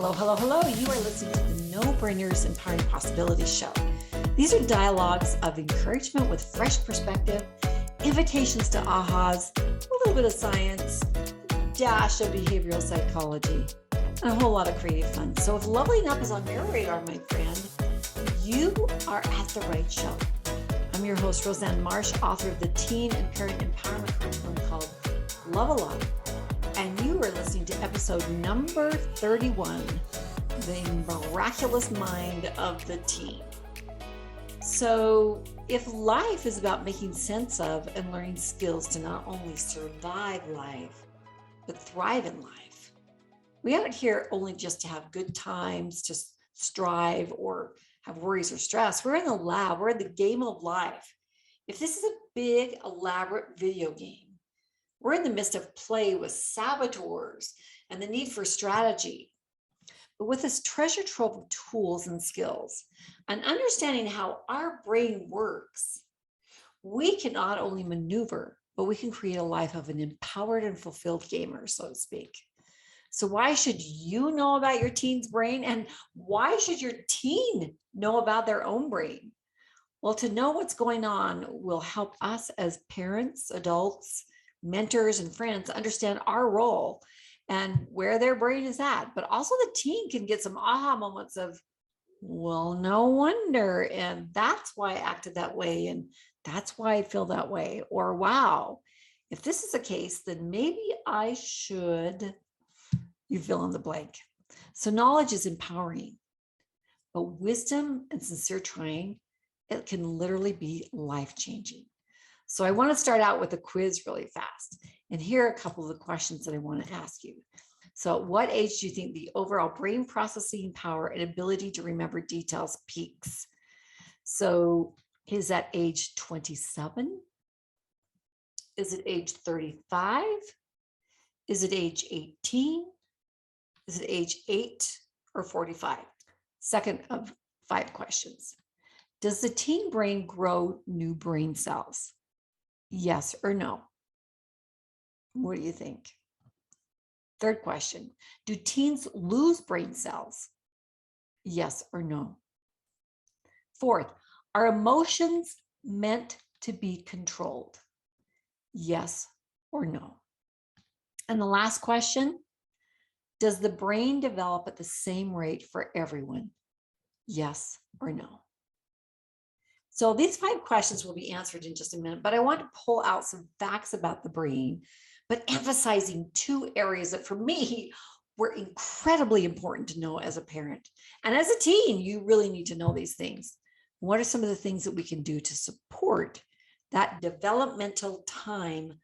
Hello, hello, hello. You are listening to the No Brainers Empowering Possibilities Show. These are dialogues of encouragement with fresh perspective, invitations to ahas, a little bit of science, a dash of behavioral psychology, and a whole lot of creative fun. So if leveling up is on your radar, my friend, you are at the right show. I'm your host, Roseanne Marsh, author of the teen and parent empowerment curriculum called Level Up. And you are listening to episode number 31, The Miraculous Mind of the Teen. So if life is about making sense of and learning skills to not only survive life, but thrive in life, we aren't here only just to have good times, to strive or have worries or stress. We're in the lab, we're in the game of life. If this is a big, elaborate video game, we're in the midst of play with saboteurs and the need for strategy. But with this treasure trove of tools and skills and understanding how our brain works, we can not only maneuver, but we can create a life of an empowered and fulfilled gamer, so to speak. So why should you know about your teen's brain? And why should your teen know about their own brain? Well, to know what's going on will help us as parents, adults, mentors, and friends understand our role and where their brain is at. But also the teen can get some aha moments of, well, no wonder. And that's why I acted that way. And that's why I feel that way. Or, wow, if this is the case, then maybe I should, you fill in the blank. So knowledge is empowering, but wisdom and sincere trying, it can literally be life-changing. So I want to start out with a quiz really fast. And here are a couple of the questions that I want to ask you. So at what age do you think the overall brain processing power and ability to remember details peaks? So is that age 27? Is it age 35? Is it age 18? Is it age 8 or 45? Second of 5 questions. Does the teen brain grow new brain cells? Yes or no? What do you think? Third question, do teens lose brain cells? Yes or no? Fourth, are emotions meant to be controlled? Yes or no? And the last question, does the brain develop at the same rate for everyone? Yes or no? So these 5 questions will be answered in just a minute, but I want to pull out some facts about the brain, but emphasizing 2 areas that for me were incredibly important to know as a parent. And as a teen, you really need to know these things. What are some of the things that we can do to support that developmental time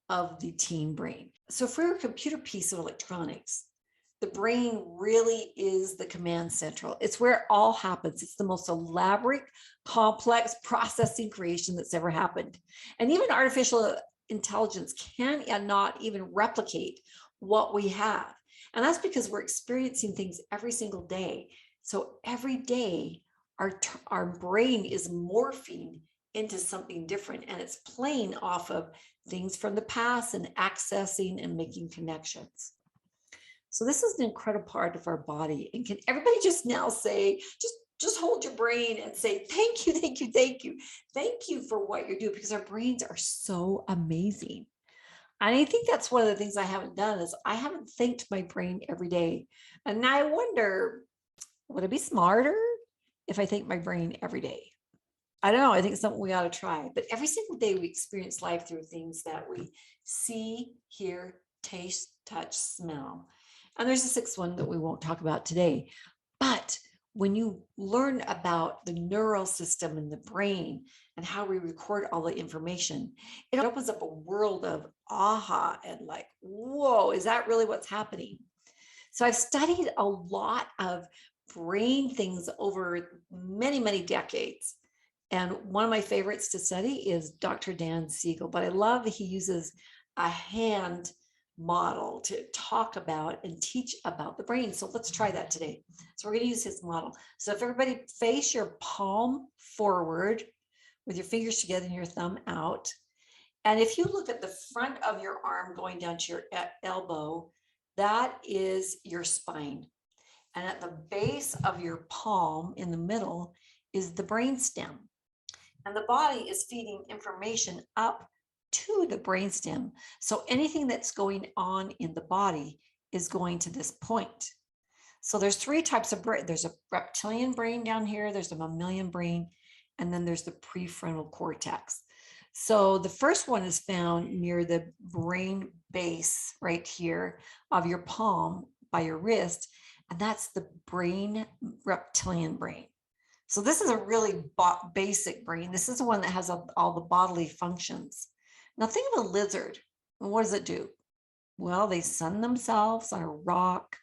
of the teen brain? So for a computer piece of electronics, the brain really is the command central. It's where it all happens. It's the most elaborate, complex processing creation that's ever happened. And even artificial intelligence cannot even replicate what we have. And that's because we're experiencing things every single day. So every day, our brain is morphing into something different, and it's playing off of things from the past and accessing and making connections. So this is an incredible part of our body. And can everybody just now say, just hold your brain and say, thank you, thank you, thank you. Thank you for what you're doing, because our brains are so amazing. And I think that's one of the things I haven't done is I haven't thanked my brain every day. And I wonder, would it be smarter if I thank my brain every day? I don't know. I think it's something we ought to try. But every single day we experience life through things that we see, hear, taste, touch, smell. And there's a 6th one that we won't talk about today. But when you learn about the neural system in the brain and how we record all the information, it opens up a world of aha and like, whoa, is that really what's happening? So I've studied a lot of brain things over many, many decades. And one of my favorites to study is Dr. Dan Siegel. But I love that he uses a hand model to talk about and teach about the brain. So let's try that today. So we're going to use his model. So if everybody face your palm forward with your fingers together and your thumb out. And if you look at the front of your arm going down to your elbow, that is your spine. And at the base of your palm in the middle is the brainstem. And the body is feeding information up to the brainstem. So anything that's going on in the body is going to this point. So there's three types of brain. There's a reptilian brain down here, there's a mammalian brain, and then there's the prefrontal cortex. So the first one is found near the brain base right here of your palm by your wrist, and that's the brain reptilian brain. So this is a really basic brain. This is the one that has all the bodily functions. Now think of a lizard. And what does it do? Well, they sun themselves on a rock.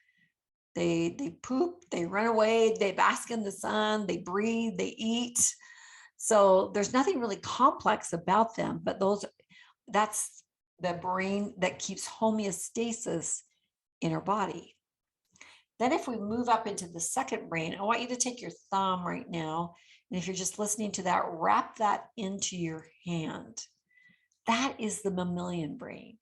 They poop, they run away, they bask in the sun, they breathe, they eat. So there's nothing really complex about them, but that's the brain that keeps homeostasis in our body. Then if we move up into the second brain, I want you to take your thumb right now, and if you're just listening to that, wrap that into your hand. That is the mammalian brain.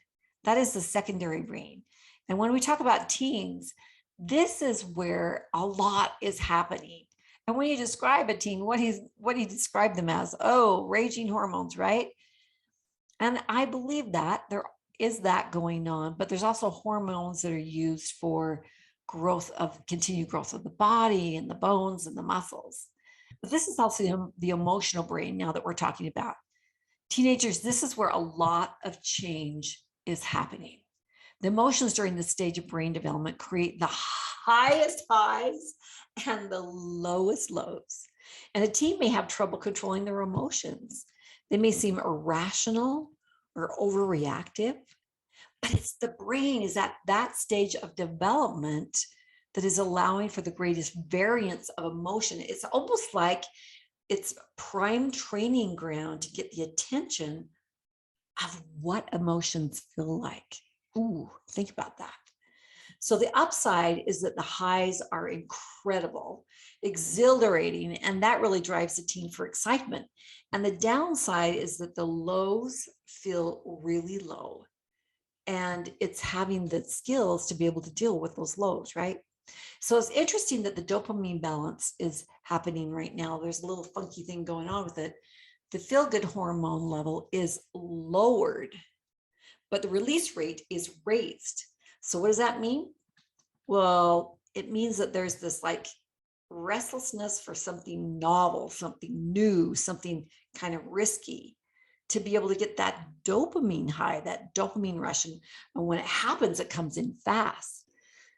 That is the secondary brain. And when we talk about teens, this is where a lot is happening. And when you describe a teen, what do you describe them as? Oh, raging hormones, right? And I believe that there is that going on, but there's also hormones that are used for continued growth of the body and the bones and the muscles. But this is also the emotional brain now that we're talking about. Teenagers, this is where a lot of change is happening. The emotions during this stage of brain development create the highest highs and the lowest lows. And a teen may have trouble controlling their emotions. They may seem irrational or overreactive, but it's the brain is at that stage of development that is allowing for the greatest variance of emotion. It's almost like it's prime training ground to get the attention of what emotions feel like. Ooh, think about that. So the upside is that the highs are incredible, exhilarating, and that really drives the teen for excitement. And the downside is that the lows feel really low, and it's having the skills to be able to deal with those lows, right? So it's interesting that the dopamine balance is happening right now. There's a little funky thing going on with it. The feel-good hormone level is lowered, but the release rate is raised. So what does that mean? Well, it means that there's this like restlessness for something novel, something new, something kind of risky, to be able to get that dopamine high, that dopamine rush. And when it happens, it comes in fast.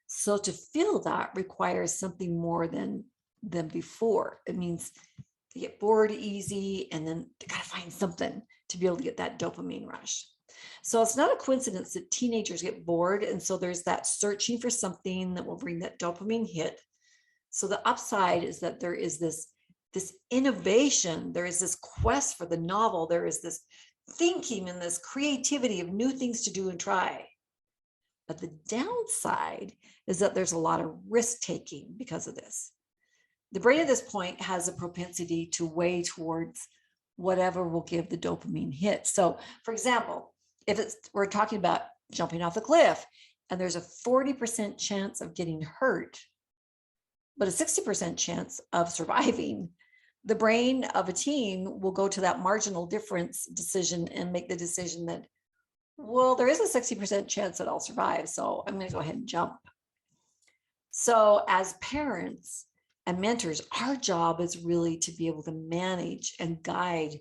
So to feel that requires something more than before. It means they get bored easy, and then they got to find something to be able to get that dopamine rush. So it's not a coincidence that teenagers get bored. And so there's that searching for something that will bring that dopamine hit. So the upside is that there is this innovation, there is this quest for the novel, there is this thinking and this creativity of new things to do and try. But the downside is that there's a lot of risk taking because of this. The brain at this point has a propensity to weigh towards whatever will give the dopamine hit. So for example, if we're talking about jumping off the cliff and there's a 40% chance of getting hurt, but a 60% chance of surviving, the brain of a teen will go to that marginal difference decision and make the decision that, well, there is a 60% chance that I'll survive, so I'm going to go ahead and jump. So as parents and mentors, our job is really to be able to manage and guide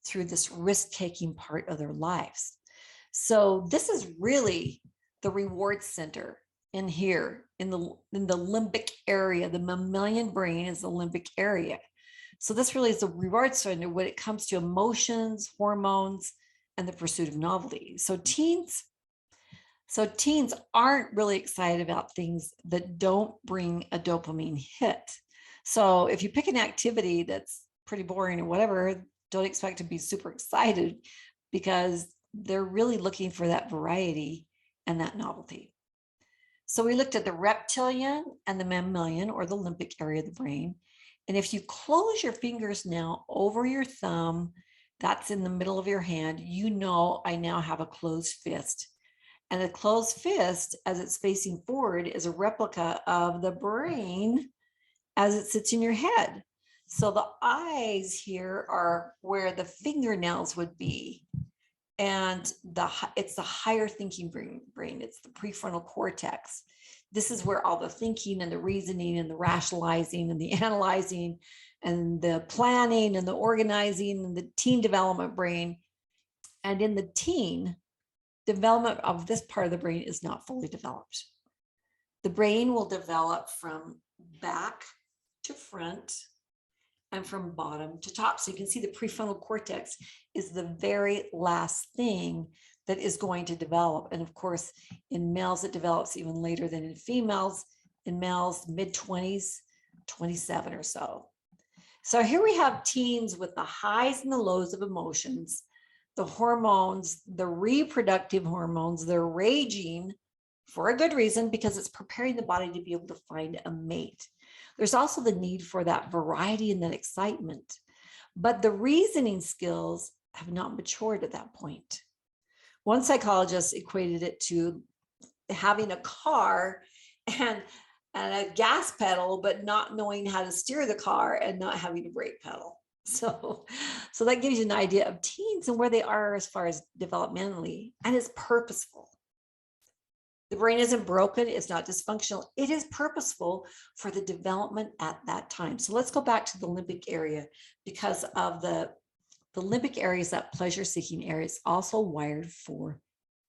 through this risk-taking part of their lives. So this is really the reward center in here, in the limbic area. The mammalian brain is the limbic area. So this really is the reward center when it comes to emotions, hormones, and the pursuit of novelty. So teens aren't really excited about things that don't bring a dopamine hit. So if you pick an activity that's pretty boring or whatever, don't expect to be super excited, because they're really looking for that variety and that novelty. So we looked at the reptilian and the mammalian, or the limbic area of the brain. And if you close your fingers now over your thumb, that's in the middle of your hand, you know I now have a closed fist. And a closed fist, as it's facing forward, is a replica of the brain as it sits in your head. So the eyes here are where the fingernails would be. And it's the higher thinking brain. It's the prefrontal cortex. This is where all the thinking and the reasoning and the rationalizing and the analyzing and the planning and the organizing and the teen development brain. And in the teen, development of this part of the brain is not fully developed. The brain will develop from back to front and from bottom to top. So you can see the prefrontal cortex is the very last thing that is going to develop. And of course, in males, it develops even later than in females. In males, mid-20s, 27 or so. So here we have teens with the highs and the lows of emotions, the hormones, the reproductive hormones, they're raging for a good reason because it's preparing the body to be able to find a mate. There's also the need for that variety and that excitement, but the reasoning skills have not matured at that point. One psychologist equated it to having a car and a gas pedal, but not knowing how to steer the car and not having a brake pedal. So that gives you an idea of teens and where they are as far as developmentally, and it's purposeful. The brain isn't broken. It's not dysfunctional. It is purposeful for the development at that time. So let's go back to the limbic area because of the limbic area is that pleasure-seeking area. It's also wired for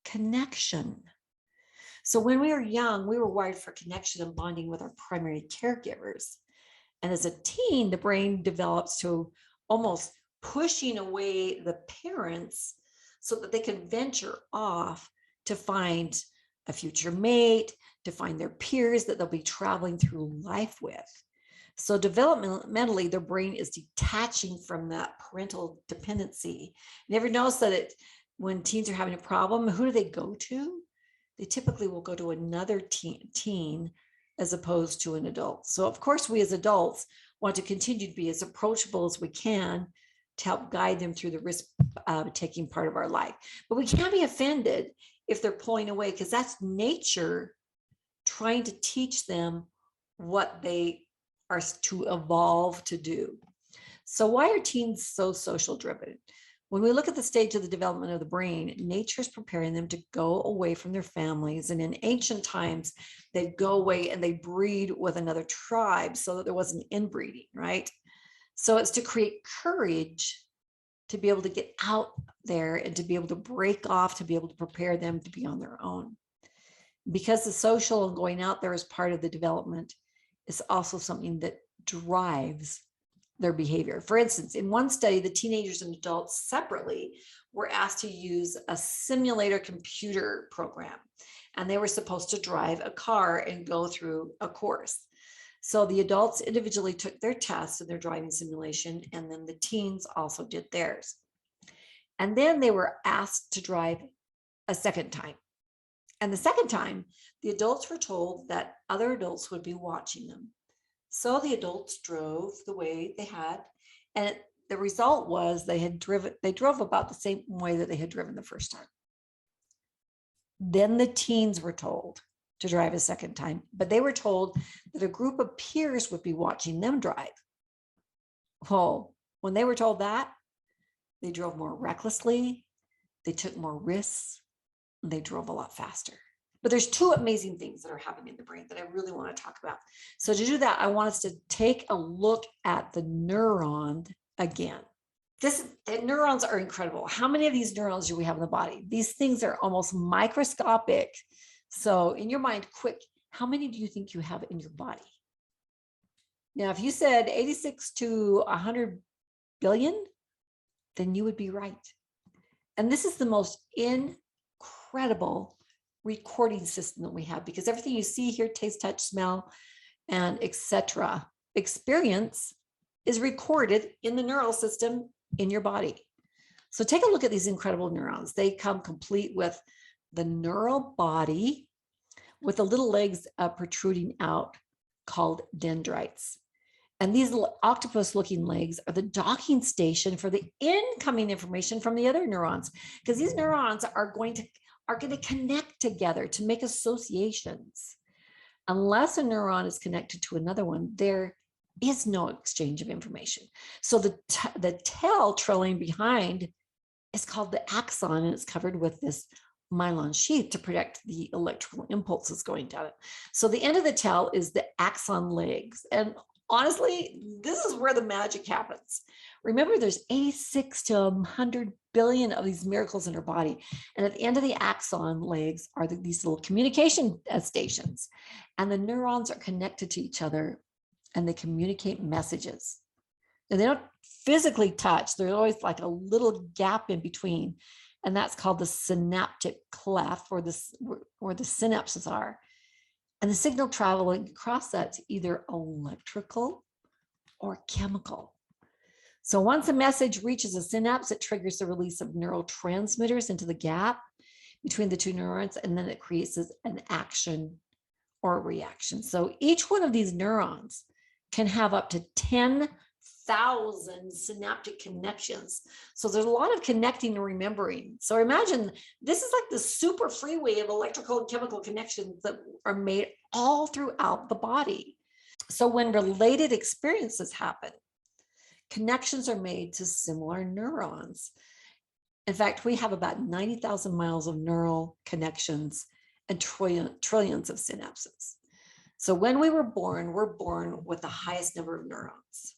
connection. So when we were young, we were wired for connection and bonding with our primary caregivers. And as a teen, the brain develops to almost pushing away the parents so that they can venture off to find a future mate, to find their peers that they'll be traveling through life with. So developmentally, their brain is detaching from that parental dependency. You ever notice that when teens are having a problem, who do they go to? They typically will go to another teen as opposed to an adult. So of course, we as adults want to continue to be as approachable as we can to help guide them through the risk-taking part of our life. But we can't be offended if they're pulling away, because that's nature trying to teach them what they are to evolve to do. So why are teens so social driven? When we look at the stage of the development of the brain, nature is preparing them to go away from their families. And in ancient times, they'd go away and they'd breed with another tribe so that there wasn't inbreeding, right? So it's to create courage to be able to get out there and to be able to break off, to be able to prepare them to be on their own. Because the social and going out there is part of the development, is also something that drives their behavior. For instance, in one study, the teenagers and adults separately were asked to use a simulator computer program, and they were supposed to drive a car and go through a course. So the adults individually took their tests and their driving simulation, and then the teens also did theirs. And then they were asked to drive a second time. And the second time, the adults were told that other adults would be watching them. So the adults drove the way they had, and the result was they drove about the same way that they had driven the first time. Then the teens were told to drive a second time, but they were told that a group of peers would be watching them drive. Well, when they were told that, they drove more recklessly, they took more risks, and they drove a lot faster. But there's two amazing things that are happening in the brain that I really want to talk about. So to do that, I want us to take a look at the neuron again. Neurons are incredible. How many of these neurons do we have in the body? These things are almost microscopic. So in your mind, quick, how many do you think you have in your body? Now, if you said 86 to 100 billion, then you would be right. And this is the most incredible recording system that we have, because everything you see, hear, taste, touch, smell, and etc. experience is recorded in the neural system in your body. So take a look at these incredible neurons. They come complete with the neural body with the little legs protruding out called dendrites. And these little octopus-looking legs are the docking station for the incoming information from the other neurons, because these neurons are going to are going to connect together to make associations. Unless a neuron is connected to another one, there is no exchange of information. So the tail trailing behind is called the axon, and it's covered with this myelin sheath to protect the electrical impulses going down it. So the end of the tail is the axon legs. And honestly, this is where the magic happens. Remember, there's 86 to 100 billion of these miracles in our body. And at the end of the axon legs are these little communication stations. And the neurons are connected to each other and they communicate messages. And they don't physically touch. There's always like a little gap in between. And that's called the synaptic cleft, where the synapses are. And the signal traveling across that's either electrical or chemical. So once a message reaches a synapse, it triggers the release of neurotransmitters into the gap between the two neurons, and then it creates an action or a reaction. So each one of these neurons can have up to 10,000 synaptic connections. So there's a lot of connecting and remembering. So imagine this is like the super freeway of electrical and chemical connections that are made all throughout the body. So when related experiences happen, connections are made to similar neurons. In fact, we have about 90,000 miles of neural connections and trillions of synapses. So when we're born with the highest number of neurons.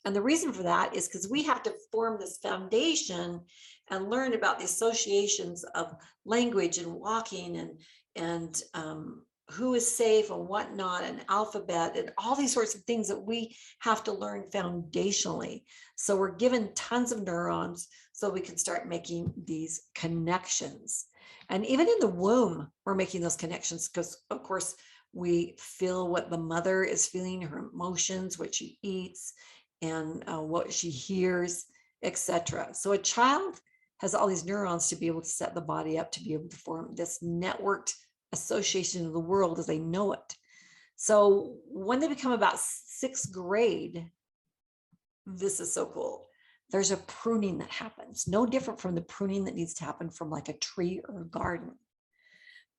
And the reason for that is because we have to form this foundation and learn about the associations of language and walking and who is safe and whatnot, and alphabet and all these sorts of things that we have to learn foundationally. So we're given tons of neurons so we can start making these connections. And even in the womb, we're making those connections because, of course, we feel what the mother is feeling, her emotions, what she eats, and what she hears, etc. So a child has all these neurons to be able to set the body up to be able to form this networked association of the world as they know it. So when they become about 6th grade, this is so cool. There's a pruning that happens, no different from the pruning that needs to happen from like a tree or a garden.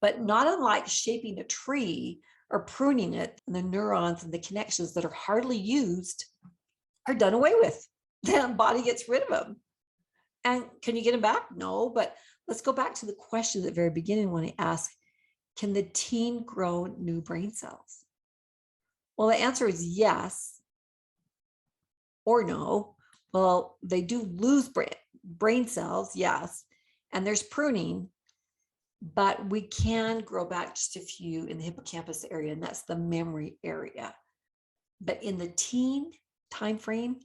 But not unlike shaping a tree or pruning it, the neurons and the connections that are hardly used are done away with. The body gets rid of them. And can you get them back? No, but let's go back to the question at the very beginning when I asked, can the teen grow new brain cells? Well, the answer is yes or no. Well, they do lose brain cells, yes, and there's pruning, but we can grow back just a few in the hippocampus area, and that's the memory area. But in the teen time frame,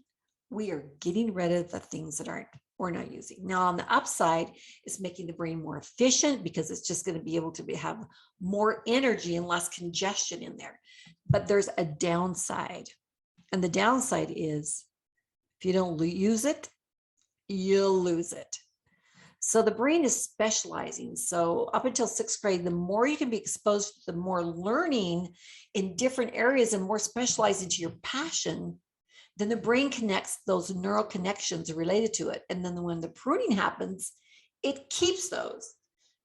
we are getting rid of the things that we're not using. Now, on the upside, it's making the brain more efficient because it's just going to be able to have more energy and less congestion in there. But there's a downside. And the downside is if you don't use it, you'll lose it. So the brain is specializing. So up until 6th grade, the more you can be exposed to the more learning in different areas and more specialized into your passion, then the brain connects those neural connections related to it. And then when the pruning happens, it keeps those.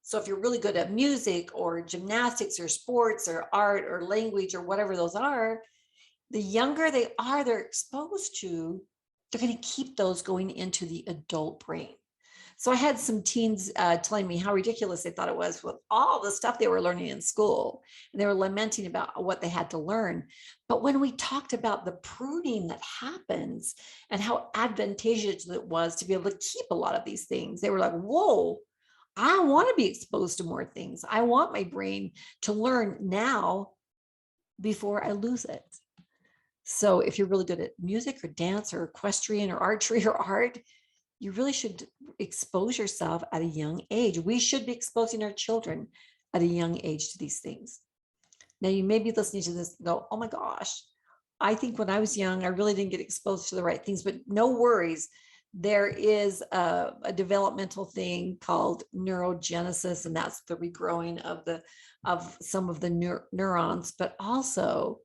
So if you're really good at music or gymnastics or sports or art or language or whatever those are, the younger they are, they're exposed to, they're going to keep those going into the adult brain. So I had some teens telling me how ridiculous they thought it was with all the stuff they were learning in school. And they were lamenting about what they had to learn. But when we talked about the pruning that happens and how advantageous it was to be able to keep a lot of these things, they were like, whoa, I want to be exposed to more things. I want my brain to learn now before I lose it. So if you're really good at music or dance or equestrian or archery or art, you really should expose yourself at a young age. We should be exposing our children at a young age to these things. Now, you may be listening to this and go, oh my gosh, I think when I was young, I really didn't get exposed to the right things, but no worries. There is a developmental thing called neurogenesis, and that's the regrowing of some of the neurons, but also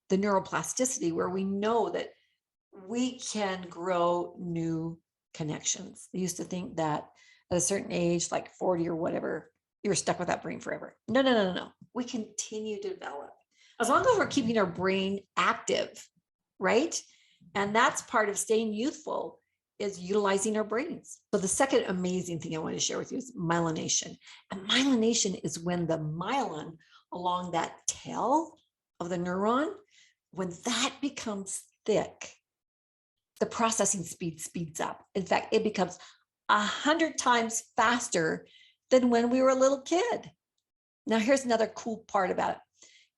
the neuroplasticity, where we know that we can grow new connections. They used to think that at a certain age, like 40 or whatever, you're stuck with that brain forever. No, no, no, no, no. We continue to develop as long as we're keeping our brain active, right? And that's part of staying youthful, is utilizing our brains. So the second amazing thing I want to share with you is myelination. And myelination is when the myelin along that tail of the neuron, when that becomes thick, the processing speed speeds up. In fact, it becomes 100 times faster than when we were a little kid. Now, here's another cool part about it.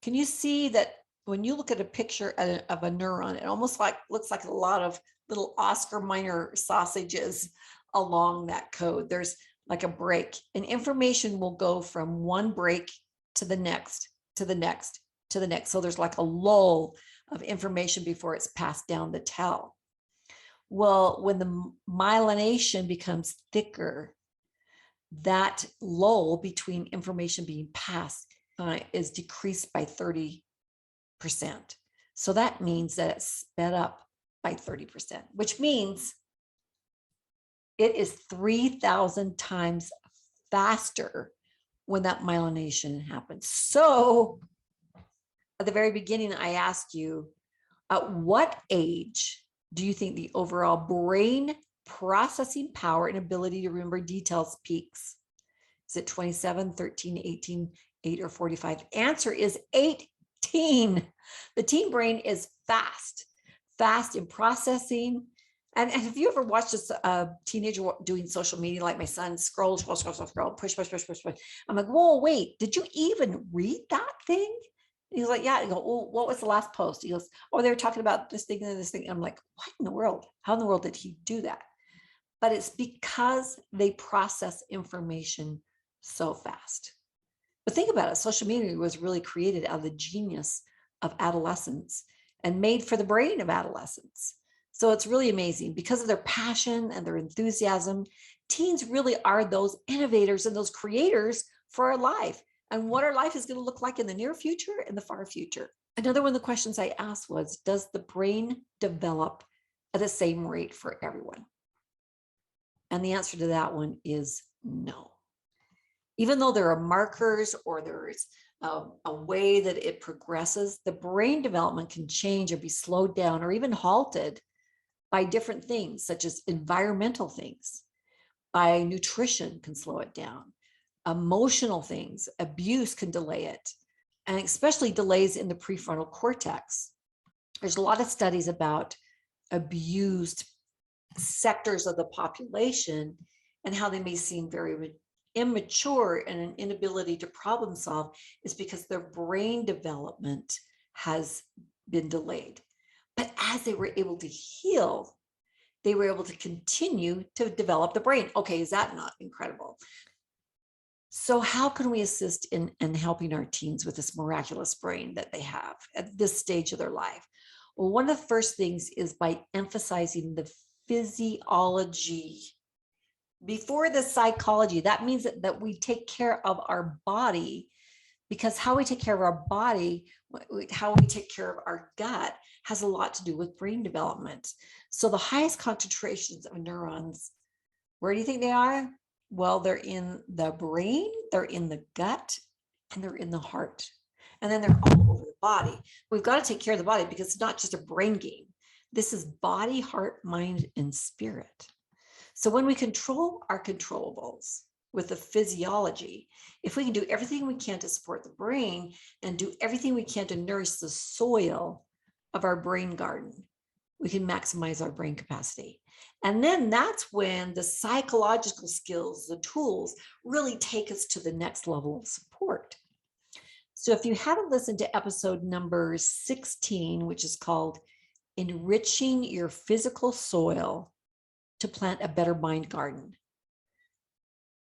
Can you see that when you look at a picture of a neuron, it almost looks like a lot of little Oscar Mayer sausages along that code. There's like a break, and information will go from one break to the next, to the next, to the next. So there's like a lull of information before it's passed down the tail. Well, when the myelination becomes thicker, that lull between information being passed is decreased by 30%. So that means that it's sped up by 30%, which means it is 3,000 times faster when that myelination happens. So at the very beginning, I asked you, at what age do you think the overall brain processing power and ability to remember details peaks? Is it 27, 13, 18, 8, or 45? Answer is 18. The teen brain is fast in processing. And have you ever watched a teenager doing social media, like my son, scroll, push. I'm like, whoa, wait, did you even read that thing? And he's like, yeah. I go, oh, what was the last post? He goes, oh, they were talking about this thing and this thing. And I'm like, what in the world? How in the world did he do that? But it's because they process information so fast. But think about it, social media was really created out of the genius of adolescence and made for the brain of adolescents. So it's really amazing. Because of their passion and their enthusiasm, teens really are those innovators and those creators for our life and what our life is going to look like in the near future and the far future. Another one of the questions I asked was, does the brain develop at the same rate for everyone? And the answer to that one is no. Even though there are markers or there's a way that it progresses, the brain development can change or be slowed down or even halted by different things, such as environmental things, by nutrition can slow it down, emotional things, abuse can delay it, and especially delays in the prefrontal cortex. There's a lot of studies about abused sectors of the population and how they may seem very immature, and an inability to problem solve is because their brain development has been delayed. But as they were able to heal, they were able to continue to develop the brain. Okay, is that not incredible? So how can we assist in helping our teens with this miraculous brain that they have at this stage of their life? Well, one of the first things is by emphasizing the physiology before the psychology. That means that we take care of our body, because how we take care of our body, how we take care of our gut has a lot to do with brain development. So the highest concentrations of neurons, where do you think they are? Well, they're in the brain, they're in the gut, and they're in the heart. And then they're all over the body. We've got to take care of the body because it's not just a brain game. This is body, heart, mind, and spirit. So when we control our controllables with the physiology, if we can do everything we can to support the brain and do everything we can to nourish the soil of our brain garden, we can maximize our brain capacity. And then that's when the psychological skills, the tools, really take us to the next level of support. So if you haven't listened to episode number 16, which is called Enriching Your Physical Soil to Plant a Better Mind Garden,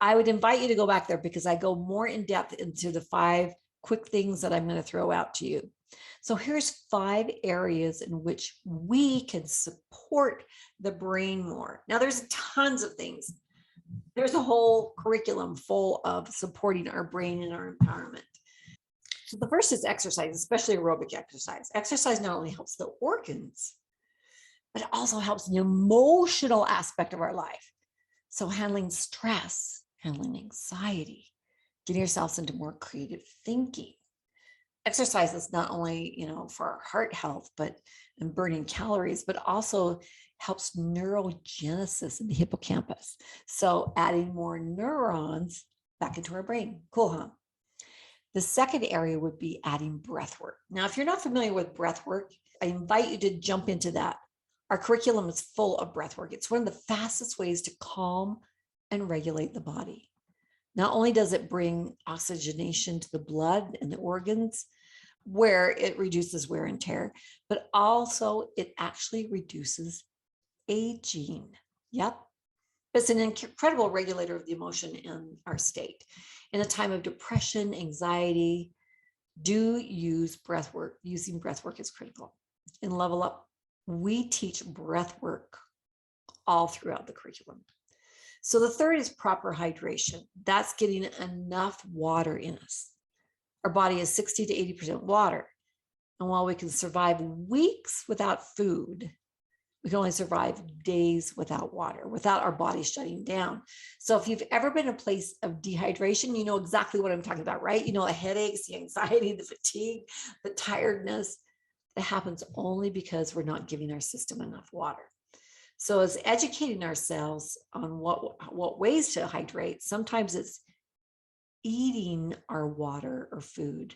I would invite you to go back there, because I go more in depth into the 5 quick things that I'm going to throw out to you. So here's 5 areas in which we can support the brain more. Now, there's tons of things. There's a whole curriculum full of supporting our brain and our empowerment. So the first is exercise, especially aerobic exercise. Exercise not only helps the organs, but it also helps the emotional aspect of our life. So handling stress, handling anxiety, getting yourselves into more creative thinking. Exercise is not only, for our heart health, but and burning calories, but also helps neurogenesis in the hippocampus. So adding more neurons back into our brain. Cool, huh? The second area would be adding breath work. Now, if you're not familiar with breath work, I invite you to jump into that. Our curriculum is full of breath work. It's one of the fastest ways to calm and regulate the body. Not only does it bring oxygenation to the blood and the organs, where it reduces wear and tear, but also it actually reduces aging. Yep. It's an incredible regulator of the emotion in our state. In a time of depression, anxiety, do use breath work. Using breath work is critical. In Level Up, we teach breath work all throughout the curriculum. So the third is proper hydration. That's getting enough water in us. Our body is 60 to 80% water. And while we can survive weeks without food, we can only survive days without water, without our body shutting down. So if you've ever been in a place of dehydration, you know exactly what I'm talking about, right? You know, the headaches, the anxiety, the fatigue, the tiredness. It happens only because we're not giving our system enough water. So as educating ourselves on what ways to hydrate, sometimes it's eating our water or food,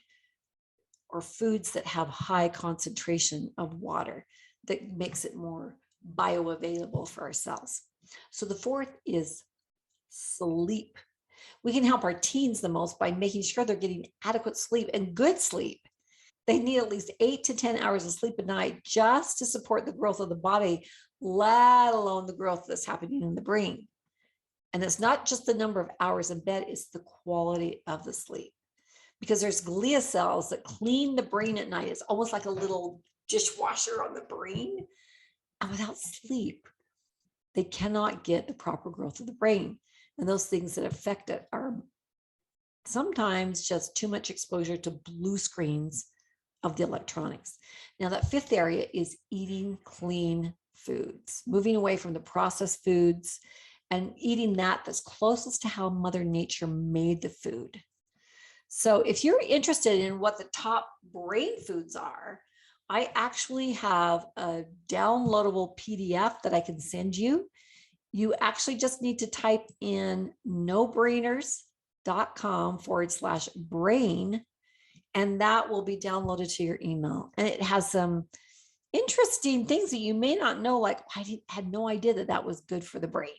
or foods that have high concentration of water that makes it more bioavailable for our cells. So the fourth is sleep. We can help our teens the most by making sure they're getting adequate sleep and good sleep. They need at least 8 to 10 hours of sleep a night just to support the growth of the body, let alone the growth that's happening in the brain. And it's not just the number of hours in bed, it's the quality of the sleep. Because there's glia cells that clean the brain at night. It's almost like a little dishwasher on the brain. And without sleep, they cannot get the proper growth of the brain. And those things that affect it are sometimes just too much exposure to blue screens of the electronics. Now, that fifth area is eating clean foods, moving away from the processed foods and eating that's closest to how Mother Nature made the food. So if you're interested in what the top brain foods are, I actually have a downloadable PDF that I can send you. You actually just need to type in nobrainers.com/brain, and that will be downloaded to your email. And it has some interesting things that you may not know, like I had no idea that was good for the brain.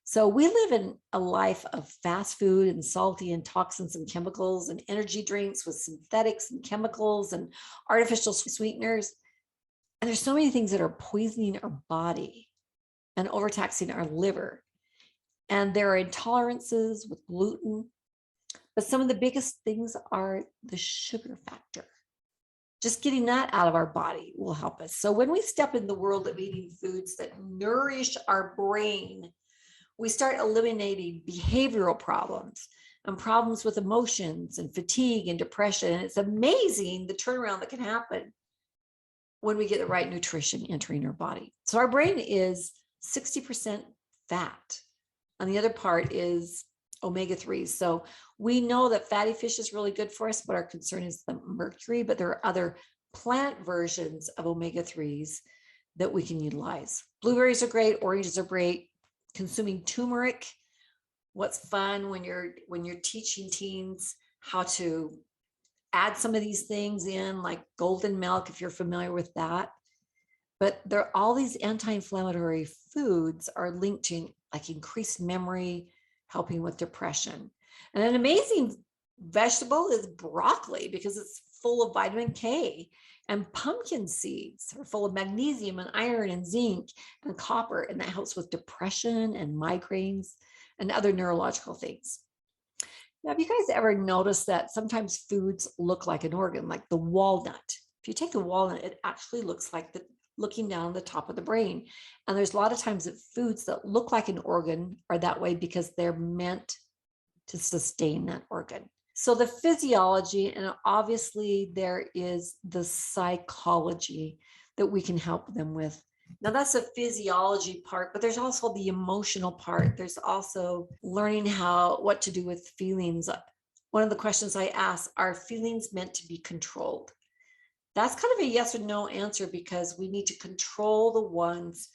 So we live in a life of fast food and salty and toxins and chemicals and energy drinks with synthetics and chemicals and artificial sweeteners. And there's so many things that are poisoning our body and overtaxing our liver. And there are intolerances with gluten. But some of the biggest things are the sugar factor. Just getting that out of our body will help us. So when we step in the world of eating foods that nourish our brain, we start eliminating behavioral problems and problems with emotions and fatigue and depression. And it's amazing the turnaround that can happen when we get the right nutrition entering our body. So our brain is 60% fat, and the other part is omega-3s. So we know that fatty fish is really good for us, but our concern is the mercury, but there are other plant versions of omega-3s that we can utilize. Blueberries are great, oranges are great. Consuming turmeric. What's fun when you're teaching teens how to add some of these things in, like golden milk, if you're familiar with that. But there, all these anti-inflammatory foods are linked to like increased memory, helping with depression. And an amazing vegetable is broccoli because it's full of vitamin K, and pumpkin seeds are full of magnesium and iron and zinc and copper, and that helps with depression and migraines and other neurological things. Now, have you guys ever noticed that sometimes foods look like an organ, like the walnut? If you take the walnut, it actually looks like looking down the top of the brain. And there's a lot of times that foods that look like an organ are that way because they're meant to sustain that organ. So the physiology, and obviously there is the psychology that we can help them with. Now that's the physiology part, but there's also the emotional part. There's also learning what to do with feelings One of the questions I ask, are feelings meant to be controlled? That's kind of a yes or no answer, because we need to control the ones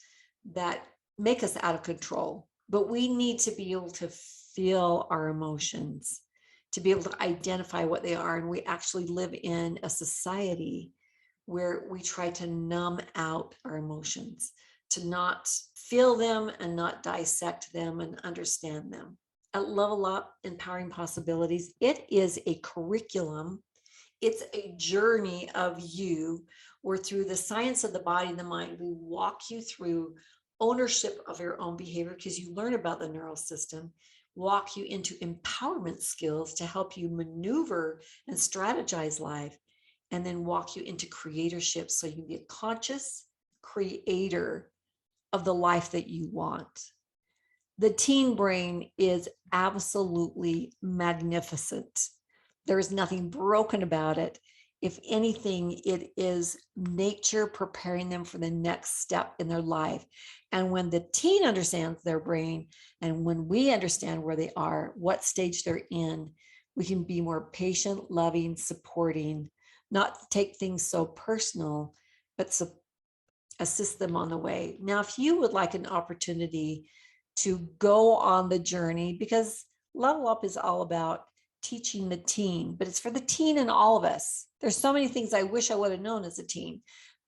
that make us out of control. But we need to be able to feel our emotions, to be able to identify what they are. And we actually live in a society where we try to numb out our emotions, to not feel them and not dissect them and understand them. At Level Up Empowering Possibilities, it is a curriculum. It's a journey of you, where through the science of the body and the mind, we walk you through ownership of your own behavior, because you learn about the neural system, walk you into empowerment skills to help you maneuver and strategize life, and then walk you into creatorship so you can be a conscious creator of the life that you want. The teen brain is absolutely magnificent. There is nothing broken about it. If anything, it is nature preparing them for the next step in their life. And when the teen understands their brain, and when we understand where they are, what stage they're in, we can be more patient, loving, supporting, not take things so personal, but assist them on the way. Now, if you would like an opportunity to go on the journey, because Level Up is all about teaching the teen, but it's for the teen and all of us. There's so many things I wish I would have known as a teen.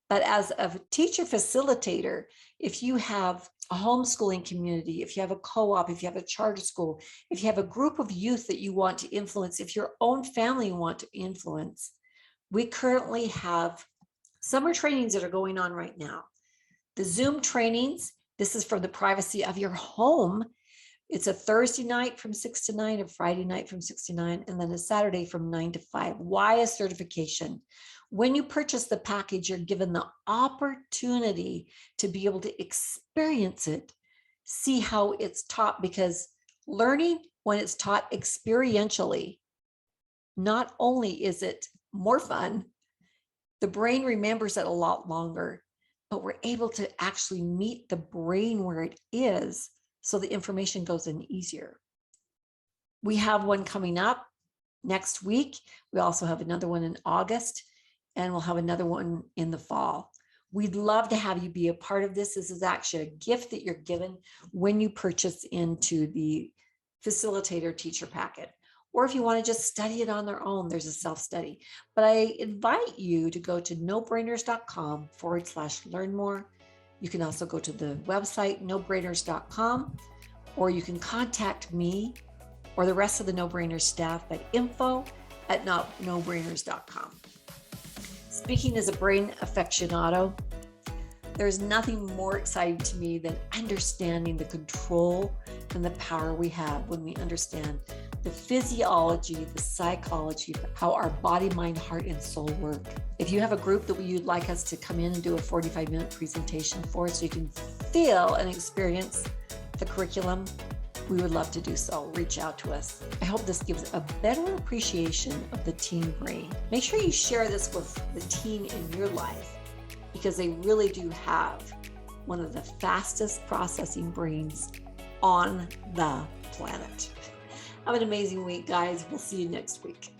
But as a teacher facilitator, if you have a homeschooling community, if you have a co-op, if you have a charter school, if you have a group of youth that you want to influence, if your own family you want to influence, we currently have summer trainings that are going on right now. The Zoom trainings, this is from the privacy of your home. It's a Thursday night from 6 to 9, a Friday night from 6 to 9, and then a Saturday from 9 to 5. Why a certification? When you purchase the package, you're given the opportunity to be able to experience it, see how it's taught, because learning, when it's taught experientially, not only is it more fun, the brain remembers it a lot longer, but we're able to actually meet the brain where it is, so the information goes in easier. We have one coming up next week. We also have another one in August, and we'll have another one in the fall. We'd love to have you be a part of this. This is actually a gift that you're given when you purchase into the facilitator teacher packet. Or if you want to just study it on their own, there's a self-study. But I invite you to go to nobrainers.com/learn more. You can also go to the website, nobrainers.com, or you can contact me or the rest of the No Brainers staff at info@nobrainers.com. Speaking as a brain aficionado, there's nothing more exciting to me than understanding the control and the power we have when we understand the physiology, the psychology, how our body, mind, heart, and soul work. If you have a group that you'd like us to come in and do a 45-minute presentation for, so you can feel and experience the curriculum, we would love to do so. Reach out to us. I hope this gives a better appreciation of the teen brain. Make sure you share this with the teen in your life, because they really do have one of the fastest processing brains on the planet. Have an amazing week, guys. We'll see you next week.